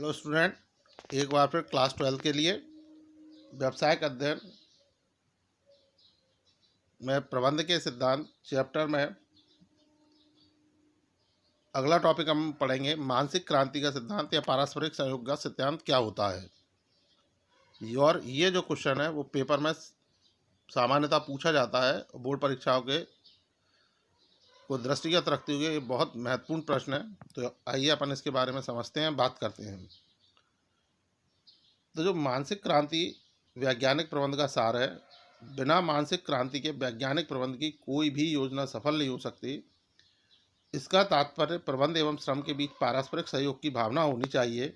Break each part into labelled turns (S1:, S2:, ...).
S1: Hello student, एक बार फिर class 12 के लिए व्यावसायिक अध्ययन में प्रबंध के सिद्धांत चैप्टर में अगला टॉपिक हम पढ़ेंगे। मानसिक क्रांति का सिद्धांत या पारस्परिक सहयोग का सिद्धांत क्या होता है। और ये जो क्वेश्चन है वो पेपर में सामान्यतः पूछा जाता है। बोर्ड परीक्षाओं के को दृष्टिगत रखते हुए ये बहुत महत्वपूर्ण प्रश्न है। तो आइए अपन इसके बारे में समझते हैं, बात करते हैं। तो जो मानसिक क्रांति वैज्ञानिक प्रबंध का सार है। बिना मानसिक क्रांति के वैज्ञानिक प्रबंध की कोई भी योजना सफल नहीं हो सकती। इसका तात्पर्य प्रबंध एवं श्रम के बीच पारस्परिक सहयोग की भावना होनी चाहिए।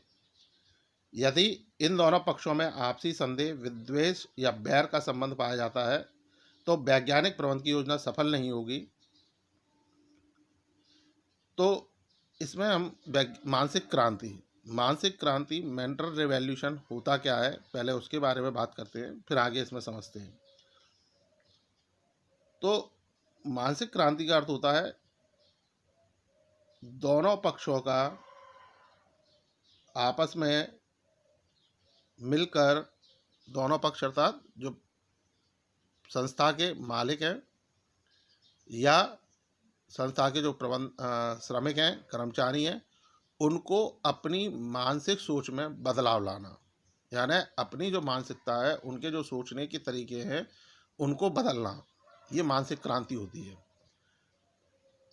S1: यदि इन दोनों पक्षों में आपसी संदेह, विद्वेष या बैर का संबंध पाया जाता है तो वैज्ञानिक प्रबंध की योजना सफल नहीं होगी। तो इसमें हम मानसिक क्रांति मेंटल रिवॉल्यूशन होता क्या है, पहले उसके बारे में बात करते हैं, फिर आगे इसमें समझते हैं। तो मानसिक क्रांति का अर्थ होता है दोनों पक्षों का आपस में मिलकर, दोनों पक्ष अर्थात जो संस्था के मालिक हैं या संस्था के जो श्रमिक हैं, कर्मचारी हैं, उनको अपनी मानसिक सोच में बदलाव लाना। यानी अपनी जो मानसिकता है, उनके जो सोचने के तरीके हैं, उनको बदलना, ये मानसिक क्रांति होती है।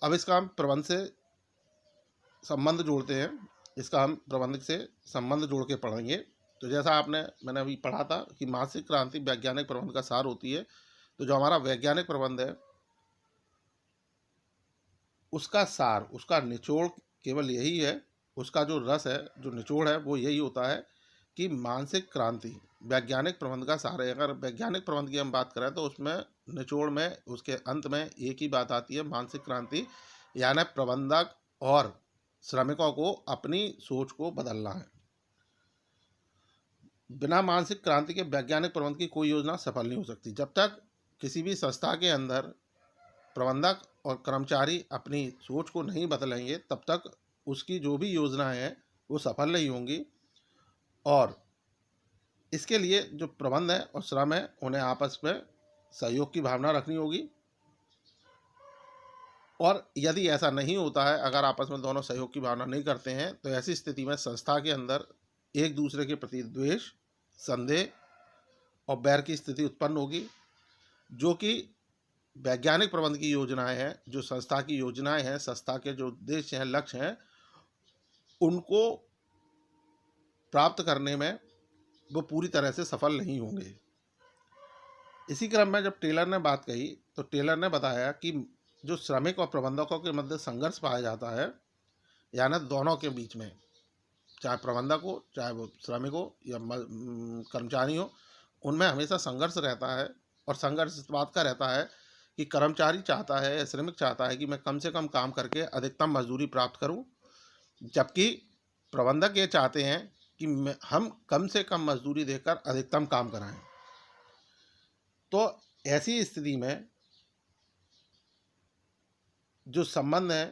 S1: अब इसका हम प्रबंध से संबंध जोड़ते हैं। इसका हम प्रबंध से संबंध जोड़ के पढ़ेंगे। तो जैसा मैंने अभी पढ़ा था कि मानसिक क्रांति वैज्ञानिक प्रबंध का सार होती है। तो जो हमारा वैज्ञानिक प्रबंध है उसका सार, उसका निचोड़ केवल यही है, उसका जो रस है, जो निचोड़ है, वो यही होता है कि मानसिक क्रांति वैज्ञानिक प्रबंध का सार है। अगर वैज्ञानिक प्रबंध की हम बात करें तो उसमें निचोड़ में, उसके अंत में एक ही बात आती है, मानसिक क्रांति, यानी प्रबंधक और श्रमिकों को अपनी सोच को बदलना है। बिना मानसिक क्रांति के वैज्ञानिक प्रबंध की कोई योजना सफल नहीं हो सकती। जब तक किसी भी संस्था के अंदर प्रबंधक और कर्मचारी अपनी सोच को नहीं बदलेंगे, तब तक उसकी जो भी योजनाएं हैं वो सफल नहीं होंगी। और इसके लिए जो प्रबंध है और श्रम है, उन्हें आपस में सहयोग की भावना रखनी होगी। और यदि ऐसा नहीं होता है, अगर आपस में दोनों सहयोग की भावना नहीं करते हैं, तो ऐसी स्थिति में संस्था के अंदर एक दूसरे के प्रति द्वेष, संदेह और बैर की स्थिति उत्पन्न होगी, जो कि वैज्ञानिक प्रबंध की योजनाएं हैं, जो संस्था की योजनाएं हैं, संस्था के जो उद्देश्य हैं, लक्ष्य हैं, उनको प्राप्त करने में वो पूरी तरह से सफल नहीं होंगे। इसी क्रम में जब टेलर ने बात कही तो टेलर ने बताया कि जो श्रमिक और प्रबंधकों के मध्य संघर्ष पाया जाता है, यानी दोनों के बीच में, चाहे प्रबंधक हो, चाहे वो श्रमिक हो या कर्मचारी हो, उनमें हमेशा संघर्ष रहता है। और संघर्ष इस बात का रहता है कि कर्मचारी चाहता है या श्रमिक चाहता है कि मैं कम से कम काम करके अधिकतम मजदूरी प्राप्त करूं, जबकि प्रबंधक ये चाहते हैं कि हम कम से कम मजदूरी देकर अधिकतम काम कराएं। तो ऐसी स्थिति में जो संबंध है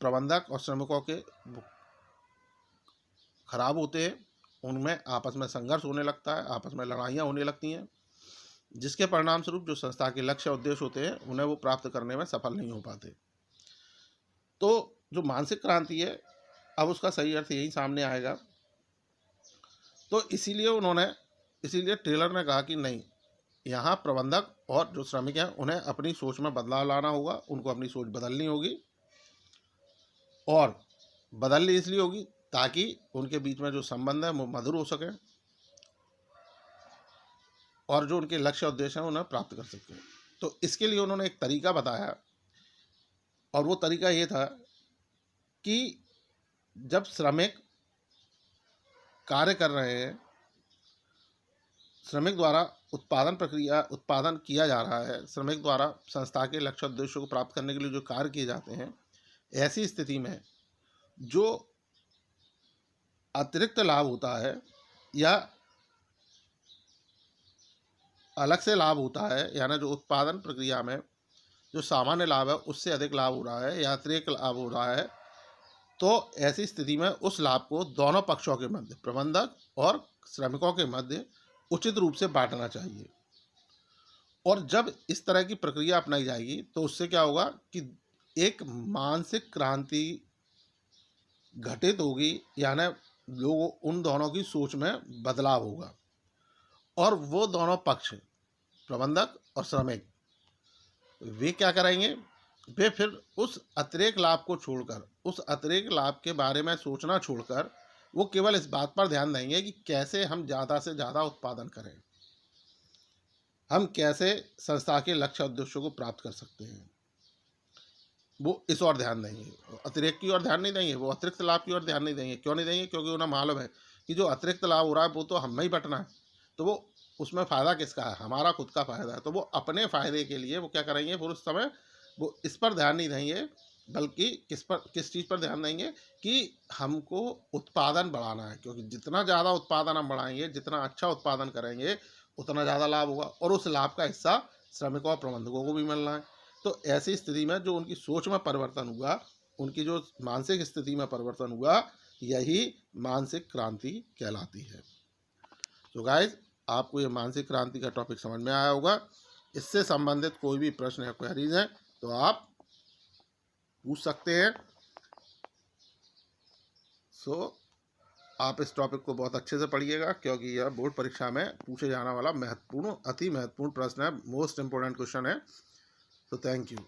S1: प्रबंधक और श्रमिकों के खराब होते हैं, उनमें आपस में संघर्ष होने लगता है, आपस में लड़ाइयाँ होने लगती हैं, जिसके परिणाम स्वरूप जो संस्था के लक्ष्य उद्देश्य होते हैं उन्हें वो प्राप्त करने में सफल नहीं हो पाते। तो जो मानसिक क्रांति है, अब उसका सही अर्थ यही सामने आएगा। तो इसीलिए टेलर ने कहा कि नहीं, यहाँ प्रबंधक और जो श्रमिक हैं उन्हें अपनी सोच में बदलाव लाना होगा, उनको अपनी सोच बदलनी होगी। और बदलनी इसलिए होगी ताकि उनके बीच में जो संबंध है वो मधुर हो सके और जो उनके लक्ष्य उद्देश्य हैं उन्हें प्राप्त कर सके। तो इसके लिए उन्होंने एक तरीका बताया, और वो तरीका ये था कि जब श्रमिक कार्य कर रहे हैं, श्रमिक द्वारा उत्पादन किया जा रहा है, श्रमिक द्वारा संस्था के लक्ष्य उद्देश्यों को प्राप्त करने के लिए जो कार्य किए जाते हैं, ऐसी स्थिति में जो अतिरिक्त लाभ होता है या अलग से लाभ होता है, यानी जो उत्पादन प्रक्रिया में जो सामान्य लाभ है उससे अधिक लाभ हो रहा है या अतिरिक्त लाभ हो रहा है, तो ऐसी स्थिति में उस लाभ को दोनों पक्षों के मध्य, प्रबंधक और श्रमिकों के मध्य, उचित रूप से बांटना चाहिए। और जब इस तरह की प्रक्रिया अपनाई जाएगी तो उससे क्या होगा कि एक मानसिक क्रांति घटित होगी, यानी लोगों उन दोनों की सोच में बदलाव होगा और वो दोनों पक्ष, प्रबंधक और श्रमिक, वे क्या करेंगे, वे फिर उस अतिरिक्त लाभ को छोड़कर, उस अतिरिक्त लाभ के बारे में सोचना छोड़कर, वो केवल इस बात पर ध्यान देंगे कि कैसे हम ज़्यादा से ज़्यादा उत्पादन करें, हम कैसे संस्था के लक्ष्य उद्देश्यों को प्राप्त कर सकते हैं। वो इस ओर ध्यान देंगे, अतिरिक्त की ओर ध्यान नहीं देंगे, वो अतिरिक्त लाभ की ओर ध्यान नहीं देंगे। क्यों नहीं देंगे? क्योंकि उन्हें मालूम है कि जो अतिरिक्त लाभ हो रहा है वो तो हमें ही बटना है, तो वो उसमें फ़ायदा किसका है? हमारा खुद का फ़ायदा है। तो वो अपने फ़ायदे के लिए वो क्या करेंगे, फिर उस समय वो इस पर ध्यान नहीं देंगे, बल्कि किस चीज़ पर ध्यान देंगे कि हमको उत्पादन बढ़ाना है, क्योंकि जितना ज़्यादा उत्पादन हम बढ़ाएंगे, जितना अच्छा उत्पादन करेंगे, उतना ज़्यादा लाभ होगा और उस लाभ का हिस्सा श्रमिकों और प्रबंधकों को भी मिलना है। तो ऐसी स्थिति में जो उनकी सोच में परिवर्तन हुआ, उनकी जो मानसिक स्थिति में परिवर्तन हुआ, यही मानसिक क्रांति कहलाती है। तो गाइज, आपको ये मानसिक क्रांति का टॉपिक समझ में आया होगा। इससे संबंधित कोई भी प्रश्न या क्वेरीज हैं तो आप पूछ सकते हैं। आप इस टॉपिक को बहुत अच्छे से पढ़िएगा, क्योंकि यह बोर्ड परीक्षा में पूछे जाने वाला अति महत्वपूर्ण प्रश्न है, मोस्ट इम्पोर्टेंट क्वेश्चन है। तो थैंक यू।